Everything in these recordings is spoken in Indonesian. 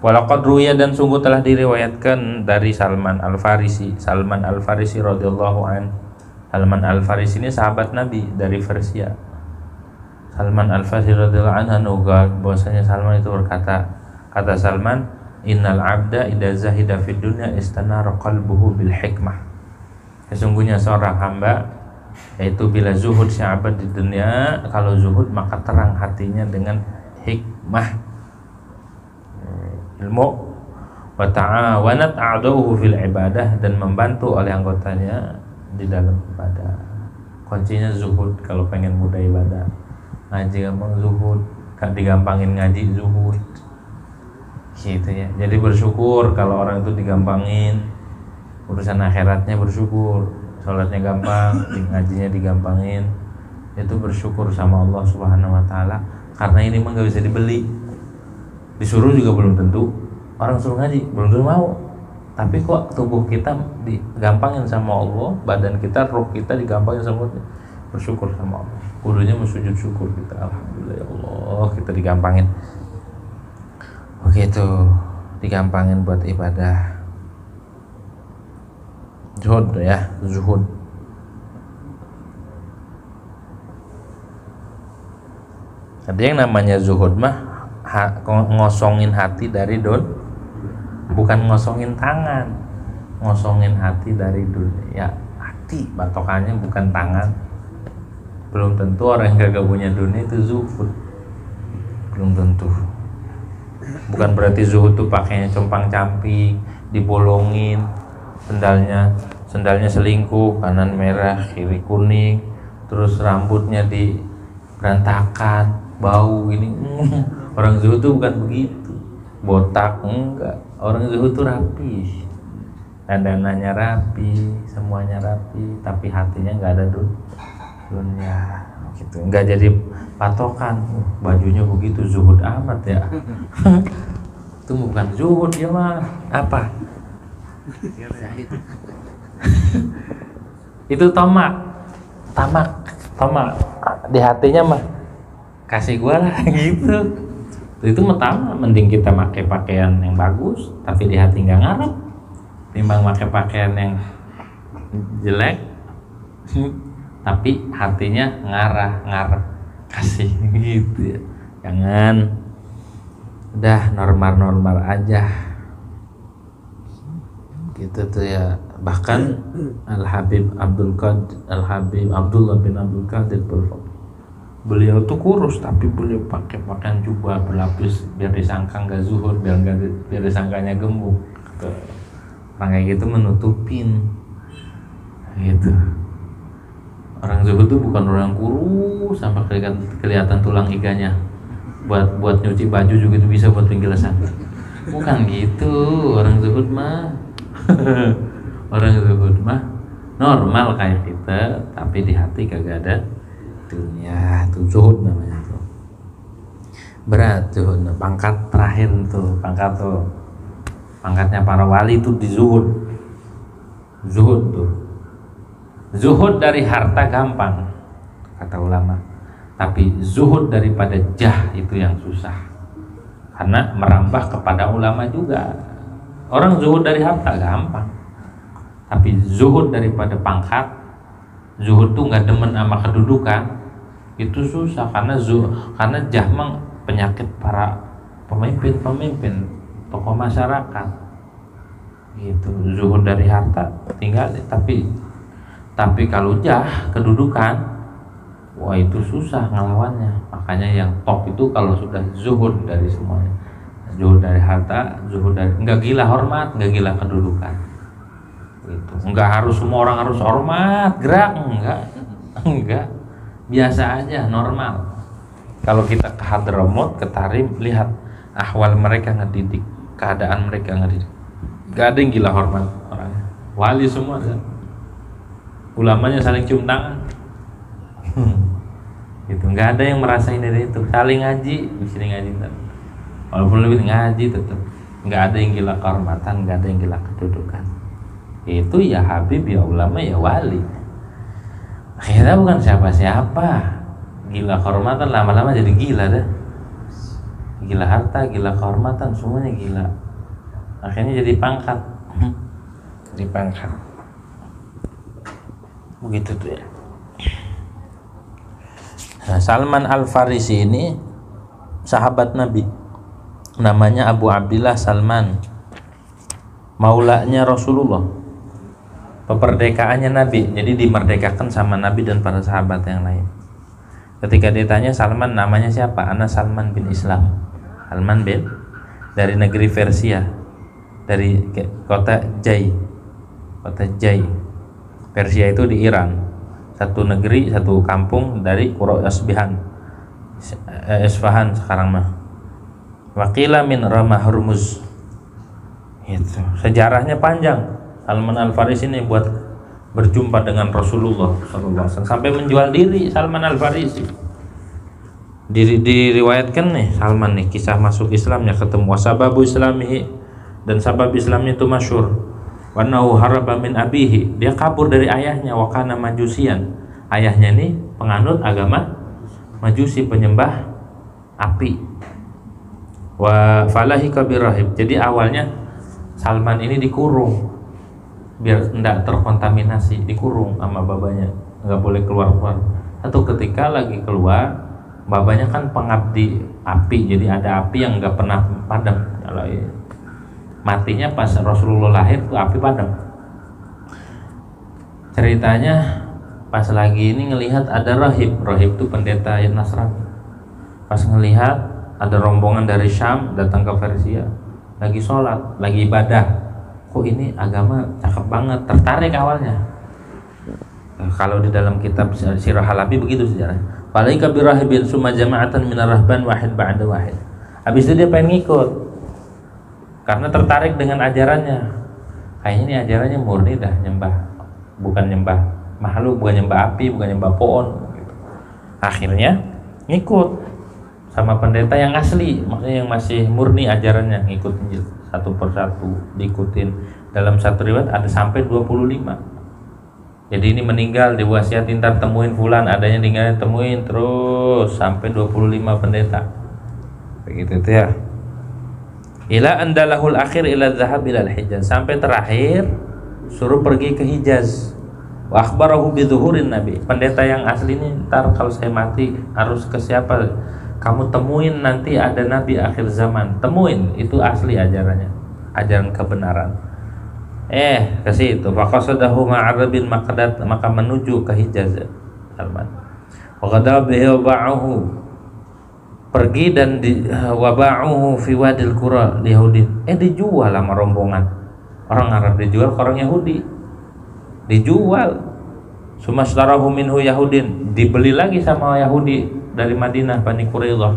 Walaqad ruya, dan sungguh telah diriwayatkan dari Salman Al-Farisi radhiyallahu an. Salman Al-Farisi ini sahabat Nabi dari Persia. Salman Al-Farisi radhiyallahu anhu bahwasanya Salman itu berkata, kata Salman, innal abda idza zahida fid dunya istanara qalbuhu bil hikmah. Sesungguhnya seorang hamba, yaitu bila zuhud sahabat di dunia, kalau zuhud maka terang hatinya dengan hikmah, ilmu. Wa ta'awanat a'dauhu fil ibadah, dan membantu oleh anggotanya di dalam ibadah. Kuncinya zuhud kalau pengen mudah ibadah. Ngaji gampang zuhud, digampangin ngaji zuhud. Gitu ya. Jadi bersyukur kalau orang itu digampangin urusan akhiratnya, bersyukur. Salatnya gampang, ngajinya digampangin. Itu bersyukur sama Allah Subhanahu wa taala, karena ini mah enggak bisa dibeli. Disuruh juga belum tentu, orang suruh ngaji belum tentu mau. Tapi kok tubuh kita digampangin sama Allah, badan kita, roh kita digampangin sama Allah, bersyukur sama Allah. Kudunya sujud syukur kita, alhamdulillah ya Allah kita digampangin. Begitu, digampangin buat ibadah. Zuhud ya, zuhud. Ada yang namanya zuhud mah ngosongin hati dari bukan ngosongin tangan, ngosongin hati dari dunia. Ya, hati patokannya bukan tangan. Belum tentu orang yang gak punya dunia itu zuhud, belum tentu. Bukan berarti zuhud tuh pakainya compang-camping, dibolongin, sendalnya selingkuh, kanan merah kiri kuning, terus rambutnya di berantakan, bau ini. Orang zuhud tuh bukan begitu, botak enggak. Orang zuhud tuh rapi, dandanannya rapi, semuanya rapi, tapi hatinya nggak ada dunia gitu. Nggak jadi patokan, bajunya begitu zuhud amat ya. Itu bukan zuhud ya mah, apa? Itu tamak di hatinya mah, kasih gua lah gitu. Itu mending kita pakai pakaian yang bagus tapi di hati nggak ngarep, timbang pakai pakaian yang jelek tapi hatinya ngarep kasih gitu ya. Jangan, udah normal aja gitu tuh ya. Bahkan Al-Habib Abdullah bin Abdul Qadir, beliau tuh kurus tapi beliau pakai pakaian jubah berlapis biar disangka nggak zuhud, biar disangkanya gemuk. Orang kayak gitu menutupin gitu. Orang zuhud tuh bukan orang kurus sampai kelihatan tulang iganya, buat nyuci baju juga itu bisa buat pinggilasan. Bukan gitu orang zuhud mah. Orang zuhud mah normal kayak kita, tapi di hati kagak ada dunia. Itu zuhud namanya tuh. Berat zuhud, pangkat terakhir tuh, pangkatnya para wali itu di zuhud. Zuhud tuh, zuhud dari harta gampang kata ulama, tapi zuhud daripada jah itu yang susah, karena merambah kepada ulama juga. Orang zuhud dari harta gampang, tapi zuhud daripada pangkat, zuhud tuh nggak demen sama kedudukan, itu susah. Karena jahmang penyakit para pemimpin tokoh masyarakat gitu. Zuhud dari harta tinggal, tapi kalau kedudukan, wah itu susah ngelawannya. Makanya yang top itu kalau sudah zuhud dari semuanya, zuhud dari harta, zuhud dari, nggak gila hormat, nggak gila kedudukan gitu. Nggak harus semua orang harus hormat, gerak, enggak, biasa aja, normal. Kalau kita ke Hadramaut, ke Tarim, lihat ahwal mereka ngedidik, keadaan mereka ngedidik, nggak ada yang gila hormat orangnya, wali semua kan? Ulamanya saling cium tangan gitu, nggak ada yang merasain dari itu, saling ngaji, di sini ngaji walaupun lebih ngaji tetap nggak ada yang gila kehormatan, nggak ada yang gila kedudukan. Itu ya Habib, ya ulama, ya wali. Akhirnya bukan siapa-siapa, gila kehormatan lama-lama jadi gila dah. gila harta, gila kehormatan, semuanya gila. Akhirnya jadi pangkat. Jadi pangkat. Begitu tuh ya. Nah, Salman Al-Farisi ini sahabat Nabi. Namanya Abu Abdillah Salman. Maulanya Rasulullah. Peperdekaannya Nabi. Jadi dimerdekakan sama Nabi dan para sahabat yang lain. Ketika ditanya Salman namanya siapa? Ana Salman bin Islam. Salman bin dari negeri Persia, dari kota Jai. Kota Jai. Persia itu di Iran. Satu negeri, satu kampung dari Qura Isfahan sekarang mah. Waqila min Rama Hurmuz. Itu. Sejarahnya panjang. Salman Al-Farisi ini buat berjumpa dengan Rasulullah SAW sampai menjual diri. Salman Al-Farisi diriwayatkan nih Salman nih kisah masuk Islamnya, ketemu wasababu islamihi, dan sabab Islamnya itu masyhur. Wanahu haraba min abihi, dia kabur dari ayahnya. Wakana majusian, ayahnya ini penganut agama Majusi, penyembah api. Wa falahi kabirahib, jadi awalnya Salman ini dikurung biar tidak terkontaminasi, dikurung sama babanya, nggak boleh keluar. Atau ketika lagi keluar, babanya kan pengabdi api, jadi ada api yang nggak pernah padam. Kalau matinya pas Rasulullah lahir tuh api padam. Ceritanya pas lagi ini ngelihat ada rahib itu pendeta yang Nasrani. Pas ngelihat ada rombongan dari Syam datang ke Persia, lagi sholat, lagi ibadah. Kok ini agama cakep banget, tertarik awalnya. Kalau di dalam kitab Sirah Halabi begitu sejarah. Falaika birahibin summa jama'atan minar rahban wahid ba'da wahid. Habis itu dia pengen ngikut karena tertarik dengan ajarannya. Kayaknya ini ajarannya murni dah, nyembah, bukan nyembah makhluk, bukan nyembah api, bukan nyembah pohon gitu. Akhirnya ngikut sama pendeta yang asli, maksudnya yang masih murni ajarannya, ngikutin satu persatu, diikutin. Dalam satu riwayat ada sampai 25. Jadi ini meninggal diwasiatin ntar temuin fulan, adanya tinggalnya temuin terus sampai 25 pendeta. Begitu tuh ya. Ila andalahul akhir ila dhahab ila al-Hijaz, sampai terakhir suruh pergi ke Hijaz. Wa akhbarahu bi dhuhurin nabi. Pendeta yang asli ini ntar kalau saya mati harus ke siapa? Kamu temuin nanti ada nabi akhir zaman. Temuin, itu asli ajarannya, ajaran kebenaran. Ke situ faqasadahu ma'arabin maqadat, maka menuju ke Hijaz Salman. Wa qada bihi waba'uhu, pergi dan waba'uhu fi wadil qura liyahudin. Dijual sama rombongan orang Arab, dijual ke orang Yahudi, dijual. Sumashtarahu minhu Yahudin, dibeli lagi sama Yahudi dari Madinah, Bani Quraidah.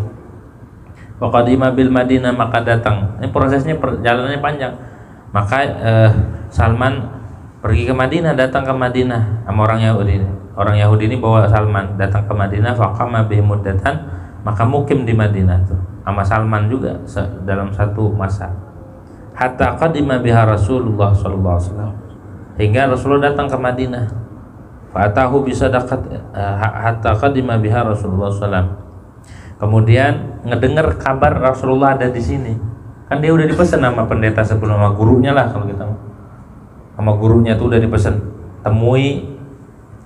Wa qadima bil Madinah, maka datang. Ini prosesnya perjalanannya panjang. Maka Salman pergi ke Madinah, datang ke Madinah sama orang Yahudi. Orang Yahudi ini bawa Salman datang ke Madinah, faqama bihi muddatan, maka mukim di Madinah tuh sama Salman juga dalam satu masa. Hatta qadima biha Rasulullah sallallahu alaihi wasallam, hingga Rasulullah datang ke Madinah. Fa'atahu bisadaqat hatta qadima biha Rasulullah sallallahu alaihi wasallam. Kemudian ngedengar kabar Rasulullah ada di sini. Kan dia udah dipesan sama pendeta sebelum, sama gurunya lah kalau kita sama gurunya tuh udah dipesan, temui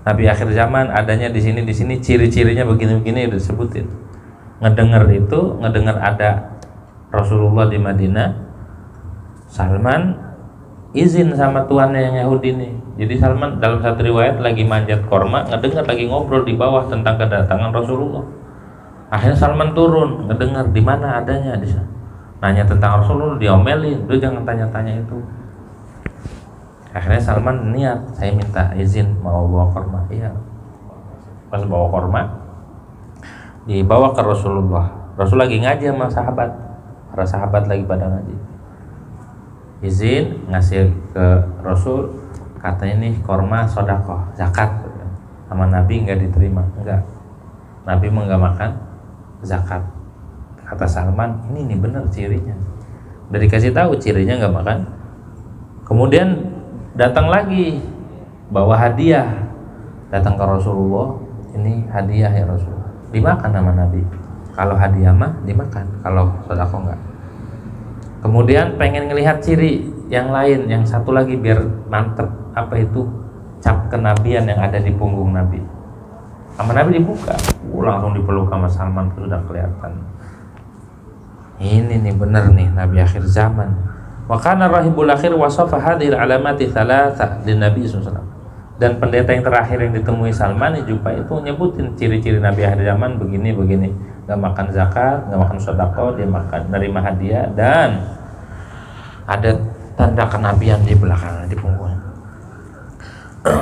Nabi akhir zaman adanya di sini, ciri-cirinya begini-begini udah disebutin. Ngedengar ada Rasulullah di Madinah, Salman izin sama tuannya yang Yahudi nih. Jadi Salman dalam satu riwayat lagi manjat korma, ngedengar lagi ngobrol di bawah tentang kedatangan Rasulullah. Akhirnya Salman turun, ngedengar di mana adanya di sana. Nanya tentang Rasulullah, diomelin, lu jangan tanya-tanya itu. Akhirnya Salman niat, saya minta izin mau bawa korma. Iya. Pas bawa korma, dibawa ke Rasulullah. Rasul lagi ngaji sama sahabat, para sahabat lagi pada ngaji. Izin ngasih ke Rasul, katanya nih korma sodakoh, zakat. Sama Nabi nggak diterima, enggak. Nabi mau nggak makan zakat. Kata Salman, ini nih bener cirinya. Udah dikasih tahu cirinya nggak makan. Kemudian datang lagi bawa hadiah, datang ke Rasulullah, ini hadiah ya Rasulullah, dimakan sama Nabi. Kalau hadiah mah dimakan, kalau sedekah enggak. Kemudian pengen ngelihat ciri yang lain, yang satu lagi biar mantep, apa itu cap kenabian yang ada di punggung Nabi. Sama Nabi dibuka, langsung dipeluk sama Salman, sudah kelihatan. Ini nih bener nih Nabi akhir zaman. Wa kana rahibul akhir wasafa hadhil alamati thalatha din Nabi SAW. Dan pendeta yang terakhir yang ditemui Salman juga itu nyebutin ciri-ciri Nabi akhir zaman begini, nggak makan zakat, nggak makan sedekah, dia makan nerima hadiah, dan ada tanda kenabian di belakang di punggungnya.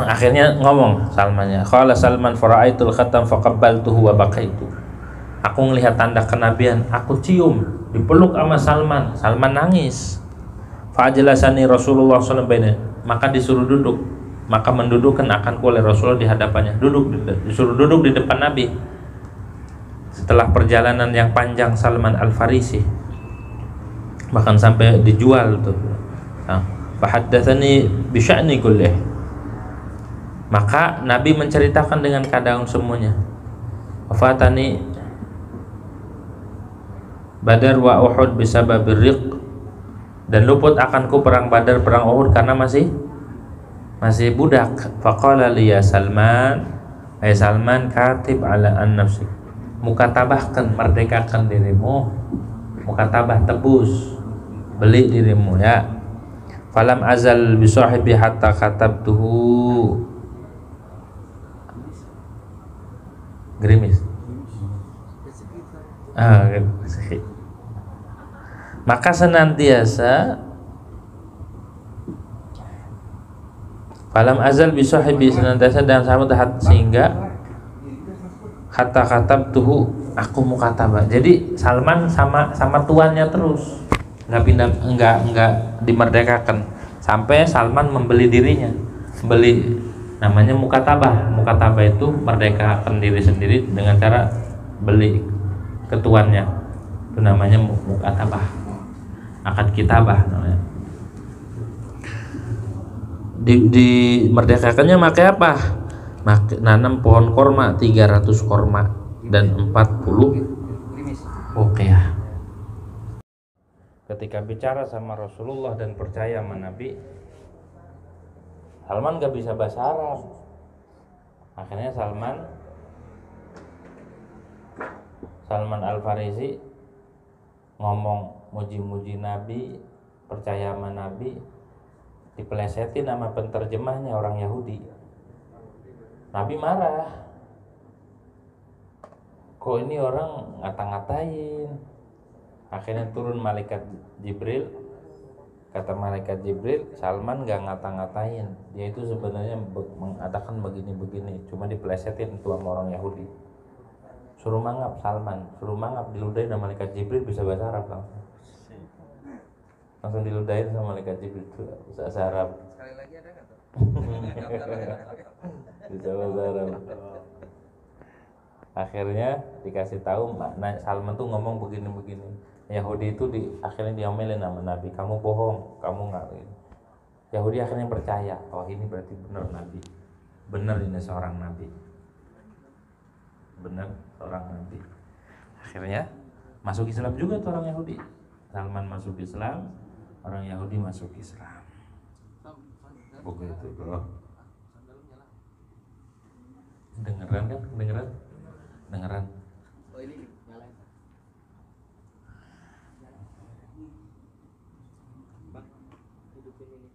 Akhirnya ngomong Salmannya, qala Salman fara'aitul khatam faqabbaltuhu wa baqaitu. Aku ngelihat tanda kenabian, aku cium, dipeluk sama Salman. Salman nangis. Fa'ajlasani Rasulullah SAW baina, maka disuruh duduk. Maka mendudukkan akanku oleh Rasulullah di hadapannya. Disuruh duduk di depan Nabi. Setelah perjalanan yang panjang Salman Al-Farisi, bahkan sampai dijual tuh. Fahaddatsani bi sya'ni kullih. Maka Nabi menceritakan dengan keadaan semuanya. Wafatani Badar wa Uhud bisababir riq, dan luput akanku perang Badar, perang Uhud karena masih budak. Faqala li ya Salman, hai Salman, katib ala an nafsik, mukatabahkan, merdekakan dirimu, mukatabah, tebus, beli dirimu ya. Falam azal bi sahibi hatta katabtuhu. Gerimis. Maka senantiasa falam azal bi sahibi, senantiasa dan sahabat, sehingga kata katabtuhu, aku mukatabah. Jadi Salman sama tuannya terus, nggak pindah, nggak dimerdekakan sampai Salman membeli dirinya, beli, namanya mukatabah. Mukatabah itu merdekakan diri sendiri dengan cara beli ketuannya, itu namanya mukatabah, akad kitabah namanya. Dimerdekakannya pakai apa? Nanam pohon korma 300 korma dan 40 uqiyah. Ketika bicara sama Rasulullah dan percaya sama Nabi, Salman gak bisa bahasa Arab. Akhirnya Salman Al-Farisi ngomong muji-muji Nabi, percaya sama Nabi, dipelesetin sama penterjemahnya orang Yahudi. Nabi marah, kok ini orang ngata-ngatain. Akhirnya turun malaikat Jibril. Kata malaikat Jibril, Salman gak ngata-ngatain, dia itu sebenarnya mengatakan begini-begini, cuma dipelesetin itu sama orang Yahudi. Suruh mangap Salman, suruh mangap, diludahin sama malaikat Jibril, bisa bahasa Arab langsung diludahin sama malaikat Jibril, bahasa Arab. Sekali lagi ada nggak tuh? Bisa bahasa Arab. Akhirnya dikasih tahu, Salman tuh ngomong begini-begini. Yahudi itu akhirnya diomelin sama Nabi, kamu bohong, kamu nggak. Yahudi akhirnya percaya, oh ini berarti benar Nabi, benar ini seorang Nabi, benar seorang Nabi. Akhirnya masuk Islam juga tuh orang Yahudi. Salman masuk Islam, orang Yahudi masuk Islam. Begitu bro. Dengeran kan? Dengeran. Oh ini nyalain. Bang, hidupin ini.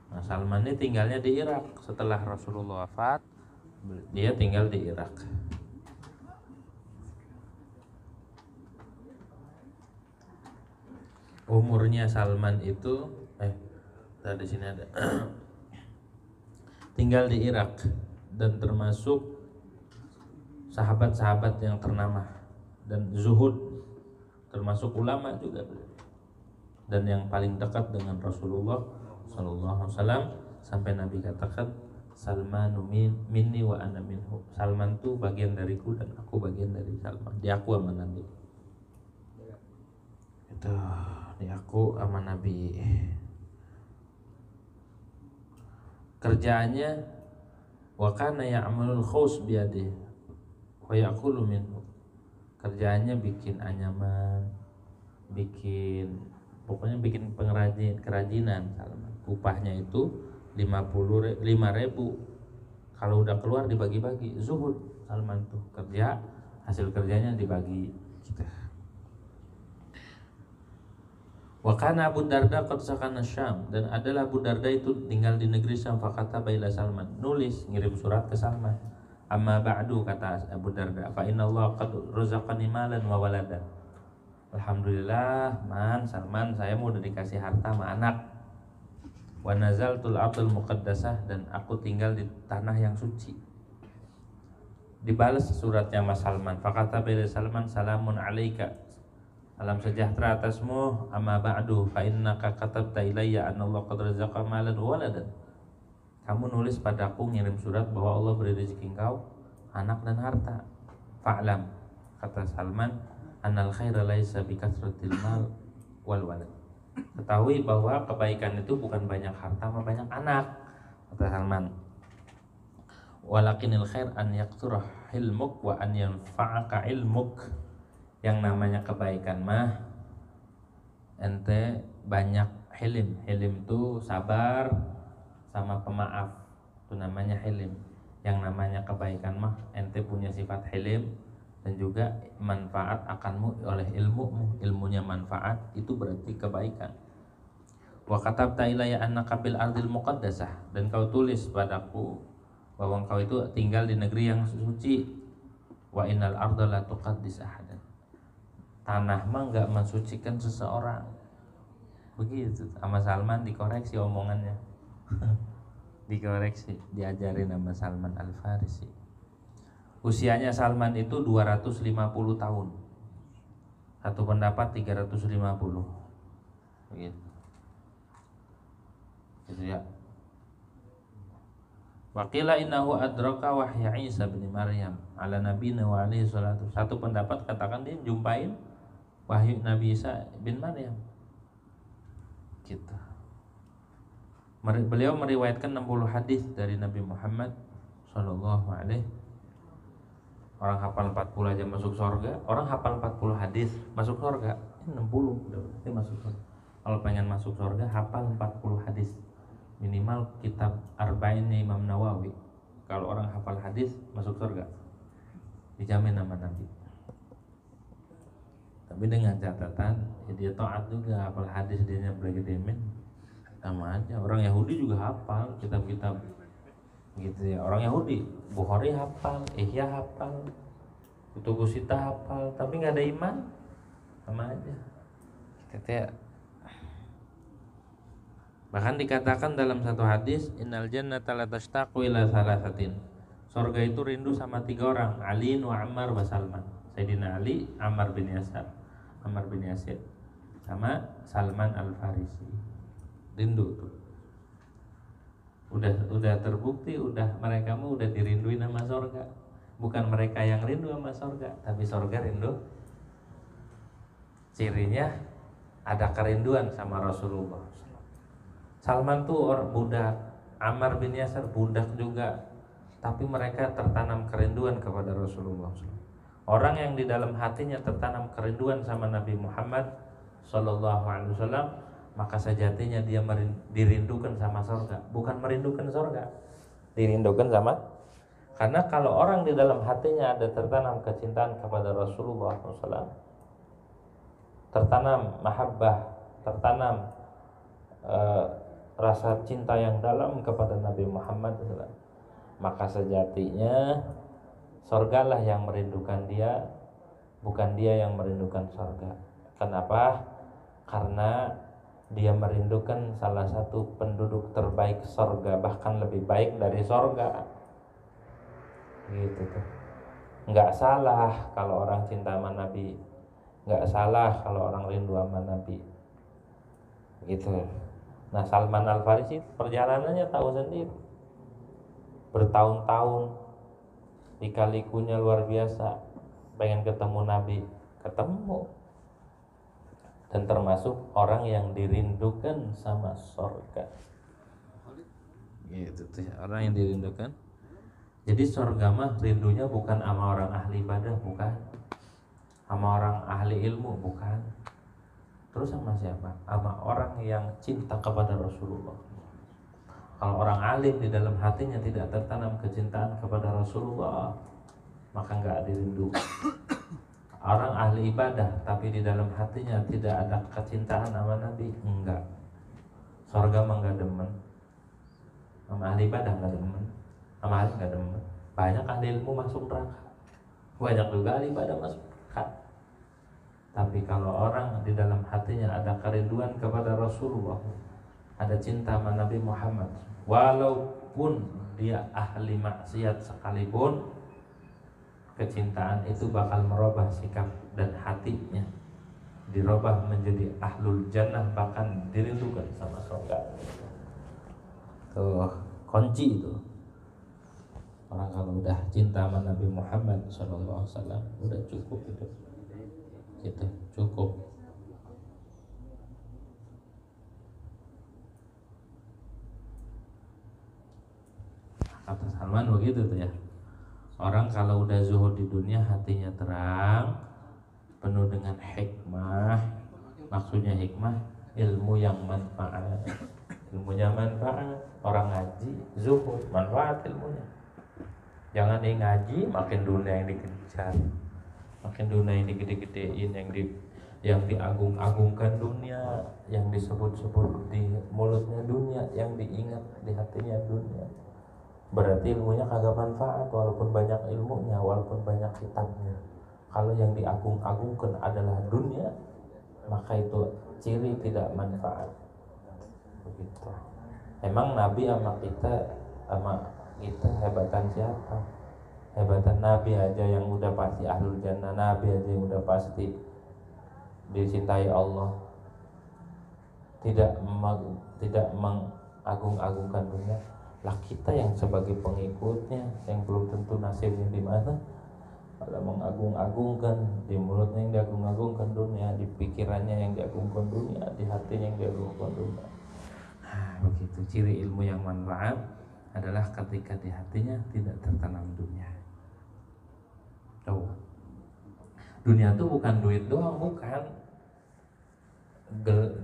Nah, Salman ini tinggalnya di Irak. Setelah Rasulullah wafat, dia tinggal di Irak. Umurnya Salman itu di sini ada tinggal di Irak dan termasuk sahabat-sahabat yang ternama dan zuhud, termasuk ulama juga, dan yang paling dekat dengan Rasulullah Sallallahu Alaihi Wasallam, sampai Nabi katakan Salmanu minni wa ana minhu. Salman tuh bagian dariku dan aku bagian dari Salman. Diaku sama Nabi. Itu diaku sama Nabi. kerjaannya wa kana ya'malul khaus biyadihi wa ya'kulu minhu, kerjaannya bikin anyaman, pokoknya bikin kerajinan Salman. Upahnya itu 5.000, kalau udah keluar dibagi-bagi. Zuhud Salman tuh, kerja, hasil kerjanya dibagi gitu. Wa kana Abu Darda qad sakana Syam, dan adalah Abu Darda itu tinggal di negeri Syam. Fakata baila Salman, nulis ngirim surat ke Salman. Amma ba'du, kata Abu Darda, fa inna Allah qad razaqani malan wa waladan. Alhamdulillah Salman, saya mau udah dikasih harta sama anak. Wa nazaltul ardul muqaddasah, dan aku tinggal di tanah yang suci. Dibalas suratnya Mas Salman. Fakata baila Salman, salamun alaika, salam sejahtera atasmu. Amma ba'du, fa innaka katabta ilayya anna Allah qad razaqa malan wa waladan. Kamu nulis padaku, ngirim surat bahwa Allah beri rezeki engkau anak dan harta. Fa'lam, kata Salman, annal khaira laisa bi kathratil mal wal walad. Ketahui bahwa kebaikan itu bukan banyak harta sama banyak anak, kata Salman. Walakinil khair an yakthura hilmuk wa an yanfa'aka ilmuk. Yang namanya kebaikan mah ente banyak hilim. Hilim itu sabar sama pemaaf, itu namanya hilim. Yang namanya kebaikan mah ente punya sifat hilim, dan juga manfaat akanmu oleh ilmumu, ilmunya manfaat, itu berarti kebaikan. Wa katabta ilayya annaka bil ardil muqaddasah, dan kau tulis padaku bahwa engkau itu tinggal di negeri yang suci. Wa innal arda la tuqaddis ahadan, tanah mah enggak mensucikan seseorang. Begitu sama Salman, dikoreksi omongannya. Dikoreksi, diajarin sama Salman Al-Farisi. Usianya Salman itu 250 tahun. Satu pendapat 350. Begitu. Gitu ya. Waqila innahu adraka wahya Isa bin Maryam ala nabiyina wa alaihi salatu. Satu pendapat katakan dia jumpain wahyu Nabi Isa bin Maryam. Gitu. Beliau meriwayatkan 60 hadis dari Nabi Muhammad sallallahu alaihi. Orang hafal 40 aja masuk surga. Orang hafal 40 hadis masuk surga. Ini 60 udah berarti masuk surga. Kalau pengen masuk surga hafal 40 hadis. Minimal kitab Arba'innya Imam Nawawi. Kalau orang hafal hadis masuk surga, dijamin sama Nabi. Tapi dengan catatan dia taat juga, hafal hadis dia bergedemen. Sama aja, orang Yahudi juga hafal kitab-kitab gitu ya. Orang Yahudi Bukhari hafal, Ihya hafal, Kutubus Sittah hafal, tapi nggak ada iman, sama aja. Kita bahkan dikatakan dalam satu hadis, innal jannata la tashtaqu ila salasatin, surga itu rindu sama 3 orang, Ali wa Ammar wa Salman. Sayyidina Ali, Ammar bin Yasir, sama Salman Al-Farisi. Rindu tuh. Udah terbukti, mereka mau udah dirinduin sama surga. Bukan mereka yang rindu sama surga, tapi surga rindu. Cirinya ada kerinduan sama Rasulullah. Salman tuh orang budak, Ammar bin Yasir budak juga, tapi mereka tertanam kerinduan kepada Rasulullah. Orang yang di dalam hatinya tertanam kerinduan sama Nabi Muhammad sallallahu alaihi wasallam, maka sejatinya dia dirindukan sama surga, bukan merindukan surga, dirindukan sama. Karena kalau orang di dalam hatinya ada tertanam kecintaan kepada Rasulullah SAW, tertanam mahabbah, tertanam rasa cinta yang dalam kepada Nabi Muhammad SAW, maka sejatinya surgalah yang merindukan dia, bukan dia yang merindukan surga. Kenapa? Karena dia merindukan salah satu penduduk terbaik surga, bahkan lebih baik dari surga. Gitu tuh. Enggak salah kalau orang cinta sama Nabi, enggak salah kalau orang rindu sama Nabi. Gitu. Nah, Salman Al-Farisi perjalanannya tahu sendiri. Bertahun-tahun, lika-likunya luar biasa, pengen ketemu Nabi, ketemu. Dan termasuk orang yang dirindukan sama surga. Gitu tuh ya, orang yang dirindukan. Jadi surga mah rindunya bukan sama orang ahli ibadah, bukan sama orang ahli ilmu, bukan. Terus sama siapa? Sama orang yang cinta kepada Rasulullah. Kalau orang alim di dalam hatinya tidak tertanam kecintaan kepada Rasulullah, maka nggak dirindu. Orang ahli ibadah tapi di dalam hatinya tidak ada kecintaan sama Nabi, enggak. Surga mah nggak demen. Sama ahli ibadah nggak demen, sama ahli nggak demen. Banyak ahli ilmu masuk neraka, banyak juga ahli ibadah masuk neraka. Tapi kalau orang di dalam hatinya ada kerinduan kepada Rasulullah, ada cinta sama Nabi Muhammad, walaupun dia ahli maksiat sekalipun, kecintaan itu bakal merubah sikap dan hatinya, dirubah menjadi ahlul jannah, bahkan dirindukan sama surga. Tuh kunci itu. Orang kalau udah cinta sama Nabi Muhammad SAW, udah cukup itu. Gitu, cukup. Kata Salman begitu tuh ya. Orang kalau udah zuhud di dunia, hatinya terang, penuh dengan hikmah. Maksudnya hikmah, ilmu yang manfaat. Ilmunya manfaat. Orang ngaji, zuhud, manfaat ilmunya. Jangan dia ngaji, makin dunia yang dikejar, makin dunia yang digede-gedein, yang diagung-agungkan dunia, yang disebut-sebut di mulutnya dunia, yang diingat di hatinya dunia. Berarti ilmunya kagak manfaat, walaupun banyak ilmunya, walaupun banyak kitabnya. Kalau yang diagung-agungkan adalah dunia, maka itu ciri tidak manfaat. Begitu. Emang Nabi sama kita hebatan siapa? Hebatan Nabi aja yang udah pasti ahlul jannah, Nabi aja yang udah pasti dicintai Allah. Tidak mengagung-agungkan dunia. Lah kita yang sebagai pengikutnya, yang belum tentu nasibnya di mana, kalau mengagung-agungkan, di mulutnya yang diagung-agungkan dunia, di pikirannya yang diagungkan dunia, di hatinya yang diagungkan dunia. Nah, begitu ciri ilmu yang manfaat adalah ketika di hatinya tidak tertanam dunia. Tuh. Dunia itu bukan duit doang, bukan.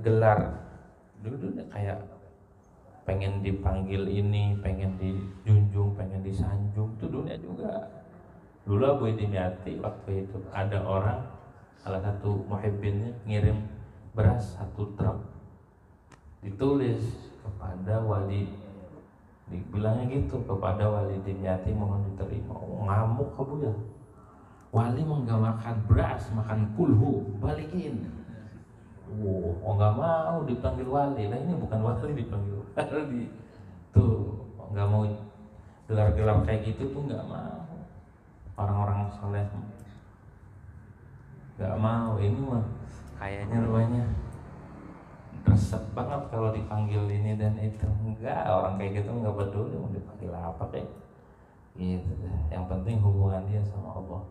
Gelar. Dunia kayak pengen dipanggil ini, pengen dijunjung, pengen disanjung, itu dunia juga. Dulu Abu Dimyati waktu itu ada orang, salah satu muhibbinnya ngirim beras 1 truk, ditulis kepada wali, dibilangnya gitu, kepada wali Dimyati mohon diterima. Ngamuk Abu ya, wali nggak makan beras, makan kulhu, balikin. Nggak mau dipanggil wali. Nah ini bukan wali dipanggil wali, tuh nggak mau gelar-gelar kayak gitu tuh nggak mau. Orang-orang soleh nggak mau. Ini mah kayaknya rupanya resep banget kalau dipanggil ini dan itu. Enggak, orang kayak gitu nggak peduli mau dipanggil apa kayak gitu. Yang penting hubungan dia sama Allah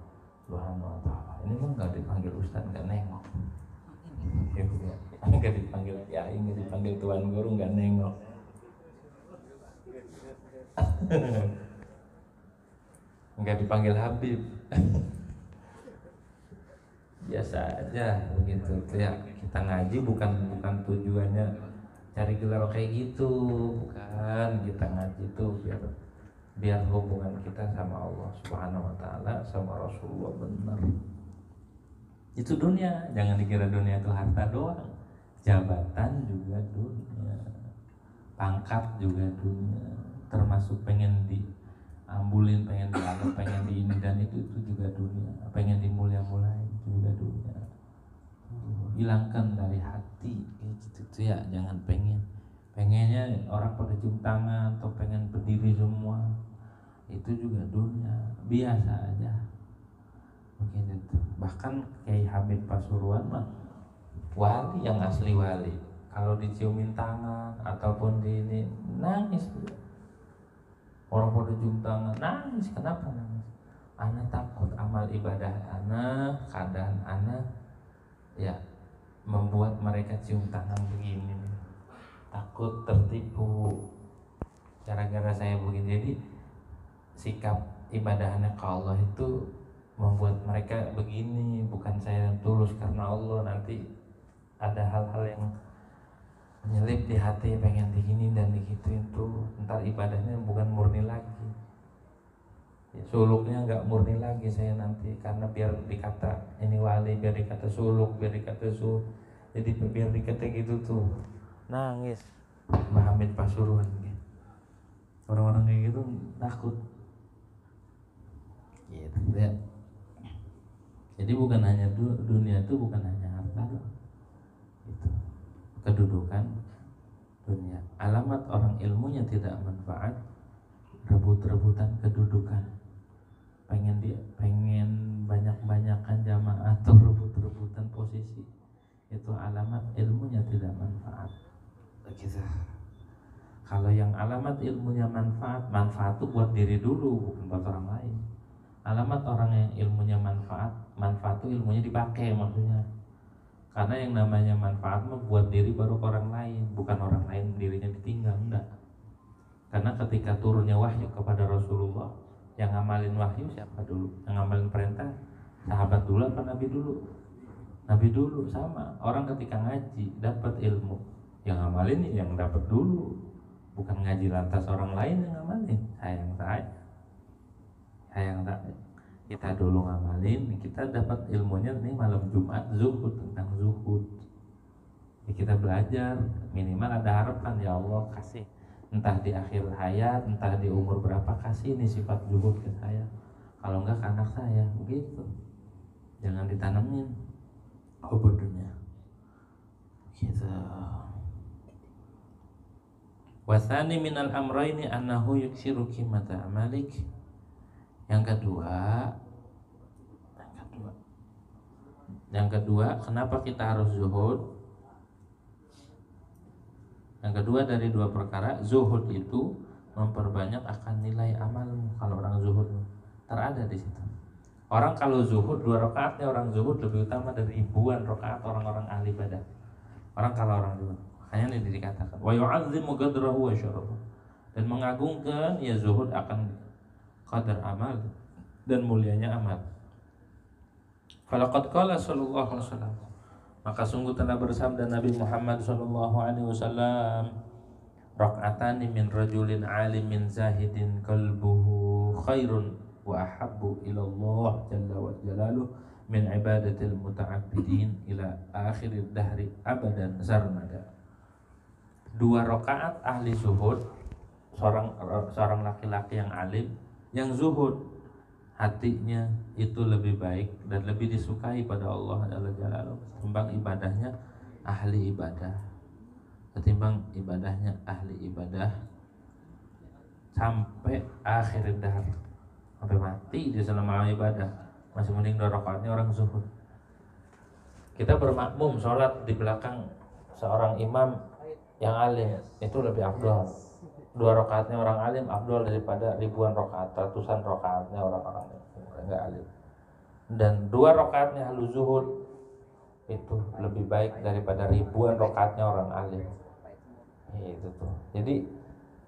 Subhanahu wa ta'ala. Ini mah nggak dipanggil ustaz, nggak nengok. Nggak dipanggil kiai, nggak dipanggil tuan guru, nggak nengok. Nggak dipanggil Habib. Biasa aja begitu ya. Kita ngaji bukan tujuannya cari gelar kayak gitu, bukan. Kita ngaji tuh biar hubungan kita sama Allah Subhanahu wa ta'ala, sama Rasulullah benar. Itu dunia. Jangan dikira dunia itu harta doang. Jabatan juga dunia, pangkat juga dunia, termasuk pengen diambulin, pengen dianggap, pengen di ini dan itu juga dunia. Pengen dimulia-muliain itu juga dunia. Hilangkan dari hati gitu ya. Jangan pengennya orang pada cium tangan atau pengen berdiri semua, itu juga dunia. Biasa aja begitu. Bahkan Kiai Habib Pasuruan mah wali yang asli wali. Kalau diciumin tangan ataupun di ini nangis. Orang pada cium tangan nangis. Kenapa nangis? Ana takut amal ibadah ana, keadaan ana ya membuat mereka cium tangan begini. Takut tertipu. gara-gara saya begini. Jadi sikap ibadahnya ke Allah itu membuat mereka begini, bukan saya tulus karena Allah. Nanti ada hal-hal yang menyelip di hati, pengen digini dan digituin tuh, ntar ibadahnya bukan murni lagi, suluknya nggak murni lagi saya nanti, karena biar dikata ini wali, biar dikata suluk, biar dikata jadi biar dikata gitu tuh nangis Mbah Hamid Pasuruan gitu. Orang-orang kayak gitu takut gitu ya. Jadi bukan hanya dunia itu bukan hanya harta gitu, kedudukan dunia. Alamat orang ilmunya tidak manfaat, rebut-rebutan kedudukan, pengen banyak-banyakan jamaah atau rebut-rebutan posisi, itu alamat ilmunya tidak manfaat. Begitu. Kalau yang alamat ilmunya manfaat itu buat diri dulu, bukan buat orang lain. Alamat orang yang ilmunya manfaat itu ilmunya dipakai maksudnya. Karena yang namanya manfaat mah buat diri baru ke orang lain, bukan orang lain dirinya ditinggal, enggak. Karena ketika turunnya wahyu kepada Rasulullah, yang ngamalin wahyu siapa dulu? Yang ngamalin perintah sahabat dulu apa Nabi dulu? Nabi dulu. Sama orang ketika ngaji dapat ilmu, yang ngamalin yang dapat dulu, bukan ngaji lantas orang lain yang ngamalin. Sayang tak kita dulu ngamalin, kita dapat ilmunya nih malam Jumat zuhud, tentang zuhud. Ya, kita belajar, minimal ada harapan, ya Allah kasih, entah di akhir hayat, entah di umur berapa, kasih ini sifat zuhud ke saya. Kalau enggak ke anak saya, begitu. Jangan ditanamin hubudnya. Gitu. Wasani minal amraini annahu yuksiru qimata amalik. Yang kedua, kenapa kita harus zuhud? Yang kedua dari dua perkara, zuhud itu memperbanyak akan nilai amalmu. Kalau orang zuhud terada di situ. Orang kalau zuhud 2 rakaatnya orang zuhud lebih utama dari ribuan rakaat orang-orang ahli ibadah. Orang kalau orang zuhud, hanya ini dikatakan wa yu'azzimu qadrahu wa syarafahu, dan mengagungkan ya zuhud akan qadar amal dan mulianya amal. Falaqad qala sallallahu alaihi wasallam, maka sungguh telah bersabda Nabi Muhammad sallallahu alaihi wasallam, rakaatani min rajulin alimin zahidin qalbuhu khairun wa ahabbu ila Allah jalla wa jalaluh min ibadatil muta'abbidin ila akhirid dahri abadan sarmada. 2 rakaat ahli zuhud, seorang laki-laki yang alim, yang zuhud, hatinya itu lebih baik dan lebih disukai pada Allah Jalla Jalaluh ketimbang ibadahnya ahli ibadah, sampai akhir dahar, sampai mati dia selama ibadah masih mending 2 rakaatnya orang zuhud. Kita bermakmum sholat di belakang seorang imam yang alim itu lebih afdal. 2 rakaatnya orang alim afdal daripada ribuan rakaat, ratusan rakaatnya orang-orang yang enggak alim. Dan 2 rakaatnya ahlu zuhud itu lebih baik daripada ribuan rakaatnya orang alim. Itu tuh. Jadi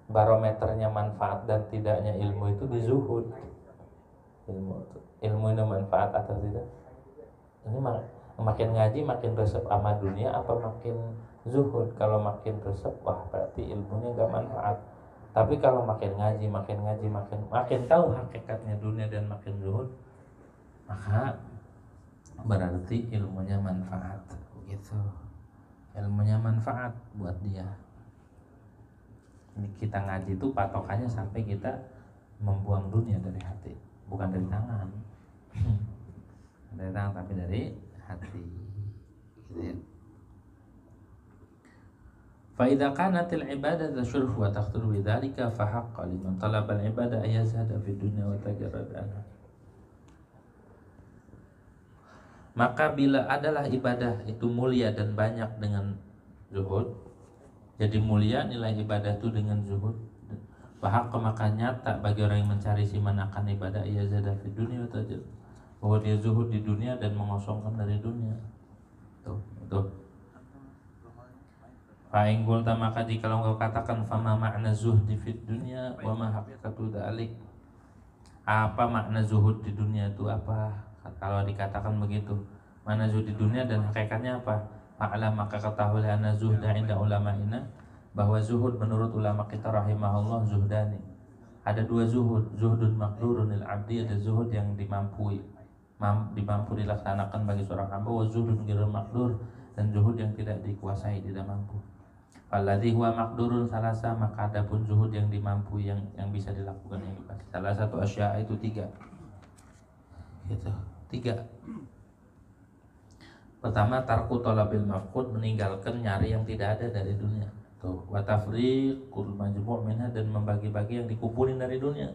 barometernya manfaat dan tidaknya ilmu itu di zuhud. Ilmu ini manfaat atau tidak? Ini makin ngaji makin resep sama dunia apa makin zuhud? Kalau makin resep, wah berarti ilmunya gak manfaat. Tapi kalau makin ngaji makin tahu hakikatnya dunia dan makin zuhud, maka berarti ilmunya manfaat. Begitu. Ilmunya manfaat buat dia. Ini kita ngaji itu patokannya sampai kita membuang dunia dari hati, bukan dari tangan. Dari tangan tapi dari hati. Gitu ya. Fa idza kanatil ibadatu syurf wa taqdiru bidzalika fa haqqan liman talaba al ibadah ay yazhada fi dunya wa tajarrad anha. Maka bila adalah ibadah itu mulia dan banyak dengan zuhud, jadi mulia nilai ibadah itu dengan zuhud, fa haqqan maka nyata bagi orang yang mencari siman akan ibadah ay yazhada fi dunya wa tajarrad, bahwa dia zuhud di dunia dan mengosongkan dari dunia. Tuh. Fa'in qulta maka jika engkau katakan fama makna zuhdi fid dunya wa ma haqiqatu dzalik. Apa makna zuhud di dunia itu apa? Kalau dikatakan begitu, mana zuhud di dunia dan hakikatnya apa? Ma'ala maka ketahui anna zuhda inda ulama'ina, bahwa zuhud menurut ulama kita rahimahullah zuhdani. Ada dua zuhud, zuhdun maqdurun lil abdi, ada zuhud yang dimampu dilaksanakan bagi seorang hamba, wa zuhdun ghairu maqdur, dan zuhud yang tidak dikuasai, tidak mampu. Alladzi huwa maqdurun salasa, maka ada pun zuhud yang dimampu, yang bisa dilakukan, yang dikuasai. Salah satu asya itu tiga. Gitu, tiga. Pertama, tarku talabil mafqud, meninggalkan nyari yang tidak ada dari dunia. Tuh, wa tafriqul majmu' minha, dan membagi-bagi yang dikumpulin dari dunia.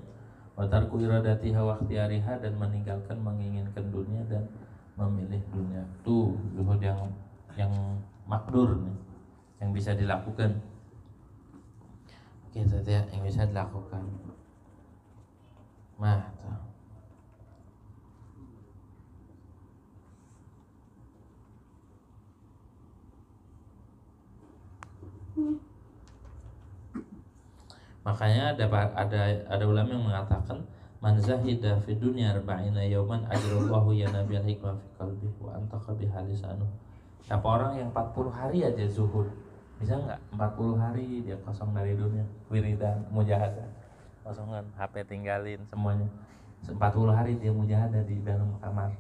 Wa tarku iradatiha wa ikhtiyariha, dan meninggalkan menginginkan dunia dan memilih dunia. Tuh, zuhud yang makdur nih, yang bisa dilakukan. Gitu ya, yang bisa dilakukan. Nah, tuh. Makanya ada ulama yang mengatakan man zahida fi dunya arba'ina yawman ajrallahu ya nabiyal hikmah fi qalbihi wa antaqa bi halisanu. Siapa orang yang 40 hari aja zuhud, bisa enggak 40 hari dia kosong dari dunia, wiridan, mujahadah, kosongan HP tinggalin semuanya, 40 hari dia mujahadah di dalam kamar,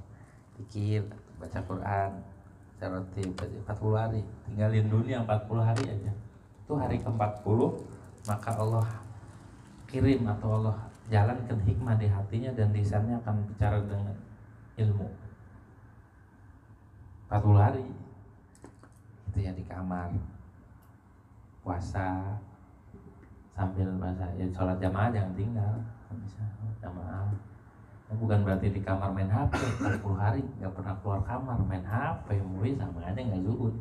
zikir, baca Quran, tertib 40 hari, tinggalin dunia 40 hari aja. Itu hari ke-40 maka Allah kirim atau Allah jalankan hikmah di hatinya, dan lisannya akan bicara dengan ilmu 40 hari. Itu ya di kamar puasa sambil bahasa ya, sholat jamaah jangan tinggal, bisa jamaah. Bukan berarti di kamar main HP 40 hari nggak pernah keluar kamar main HP mulu, sama aja nggak zuhud.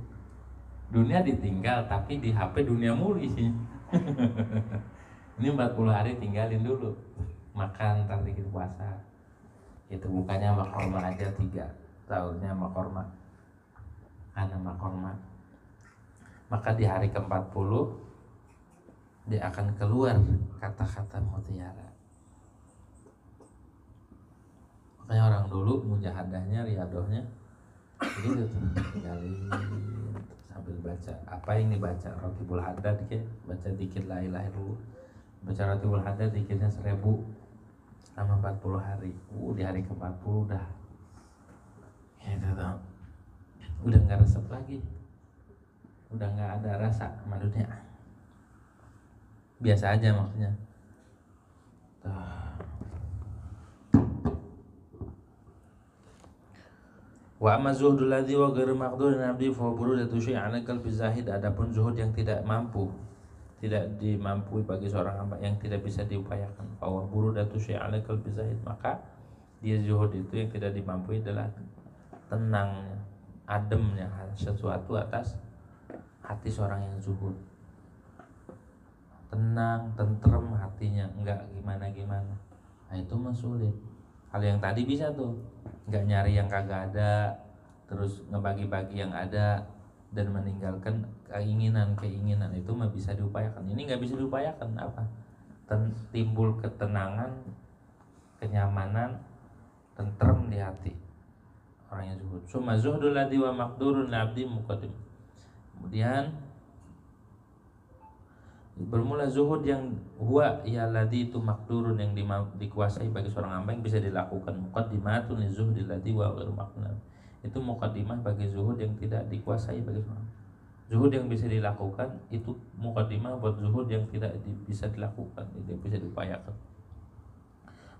Dunia ditinggal tapi di HP dunia mulu sih. Ini 40 hari tinggalin dulu, makan ntar dikit puasa. Itu bukannya makorma aja 3 tahunnya makorma, karena makorma. Maka di hari ke-40 dia akan keluar kata-kata mutiara. Makanya orang dulu mujahadahnya, riadohnya begitu tuh, tinggalin sambil baca. Apa yang dibaca? Rotibul Haddad ke, baca dikit la ilaha illallah. Baca Rotibul Haddad dikitnya 1000 selama 40 hari. Di hari ke-40 udah gitu tuh. Udah enggak resep lagi. Udah enggak ada rasa sama dunia. Biasa aja maksudnya. Tuh. Wa amma zuhdul ladzi wa ghairu maqdurin 'abdi fa burudatu syai'an qalbi zahid. Adapun zuhud yang tidak mampu, tidak dimampui bagi seorang hamba, yang tidak bisa diupayakan, fa burudatu syai'an qalbi zahid, maka dia zuhud itu yang tidak dimampui adalah tenangnya, ademnya sesuatu atas hati seorang yang zuhud. Tenang, tentrem hatinya, enggak gimana-gimana. Nah, itu mah sulit. Hal yang tadi bisa tuh, nggak nyari yang kagak ada, terus ngebagi-bagi yang ada, dan meninggalkan keinginan itu mah bisa diupayakan. Ini nggak bisa diupayakan. Apa? Timbul ketenangan, kenyamanan, tentrem di hati orang yang zuhud. Summa zuhdul ladzi wa maqdurun abdi muqaddim. Kemudian bermula zuhud yang huwa ya ladzi itu makdurun, yang dikuasai bagi seorang hamba, yang bisa dilakukan. Muqaddimatun li zuhdil ladzi wa ghairu maqdur. Itu muqaddimah bagi zuhud yang tidak dikuasai bagi seorang. Zuhud yang bisa dilakukan itu muqaddimah buat zuhud yang tidak bisa dilakukan, tidak bisa diupayakan.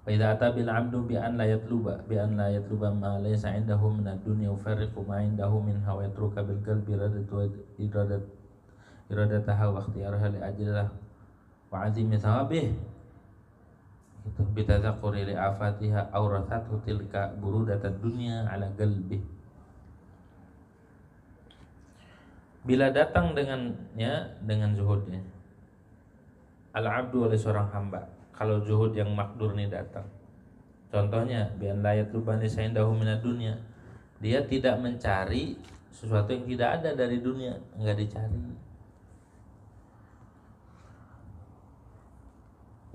Wa idza ata bil 'abdu bi an la yatluba ma laysa 'indahu min ad-dunya yufarriqu ma 'indahu min hawa yatruka bil qalbi iradataha wa ikhtiyaraha li ajlilah wa 'azimi thawabih. Itu bitadzaqquri li afatiha awrathathu tilka burudatad dunya ala qalbi. Bila datang dengan zuhudnya al-'abdu oleh seorang hamba, kalau zuhud yang makdur ini datang, contohnya bi an la yatlubani sa'indahu minad dunya, dia tidak mencari sesuatu yang tidak ada dari dunia, enggak dicari.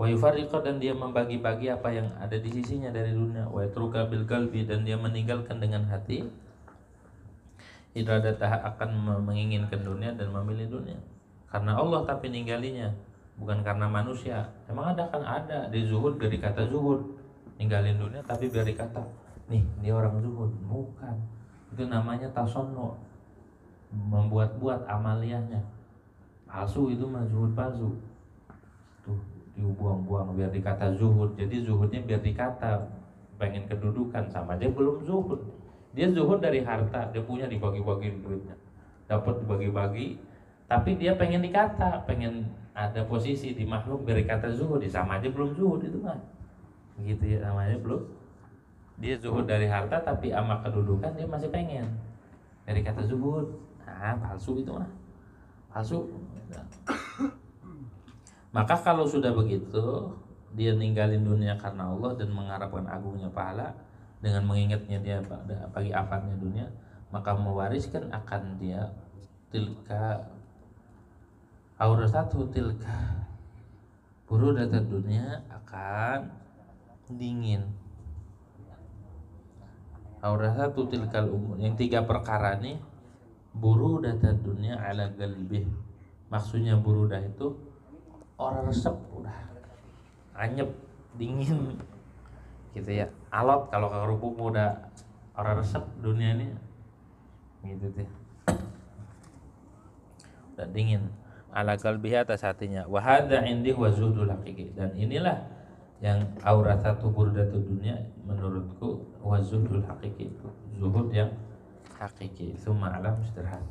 Wa yufarriqa, dan dia membagi-bagi apa yang ada di sisinya dari dunia. Wa yatruka bil qalbi, dan dia meninggalkan dengan hati. Iradatah, akan menginginkan dunia dan memilih dunia. Karena Allah tapi ninggalinya, bukan karena manusia. Emang ada kan, ada di zuhud dari kata zuhud, ninggalin dunia tapi dari kata nih dia orang zuhud. Bukan, itu namanya tasonno, membuat-buat amaliyahnya palsu, itu mah zuhud palsu. Tuh dibuang-buang biar dikata zuhud. Jadi zuhudnya biar dikata, pengen kedudukan, sama aja belum zuhud. Dia zuhud dari harta, dia punya dibagi-bagi duitnya, dapat dibagi-bagi, tapi dia pengen dikata, pengen ada posisi di makhluk biar dikata zuhud, sama aja belum zuhud itu mah. Gitu ya, namanya belum. Dia zuhud dari harta tapi sama kedudukan dia masih pengen dari kata zuhud. Nah, palsu itu mah. Palsu. Maka kalau sudah begitu, dia ninggalin dunia karena Allah dan mengharapkan agungnya pahala dengan mengingatnya dia pada pagi afatnya dunia, maka mewariskan akan dia tilka aurasatu tilka burudata, dunia akan dingin. Aurasatu tilkal umur, yang tiga perkara nih, burudata dunia ala galbih. Maksudnya burudah itu orang resep, udah anyep, dingin gitu ya. Alot kalau kerupuk udah orang resep dunia ini gitu tuh, udah dingin. Ala qalbihi, atas hatinya. Wa hadza indi wa zuhdul haqiqi, dan inilah yang aurasatu burdatu dunia menurutku wa zuhdul haqiqi, zuhud yang hakiki. Summa alam istirahat.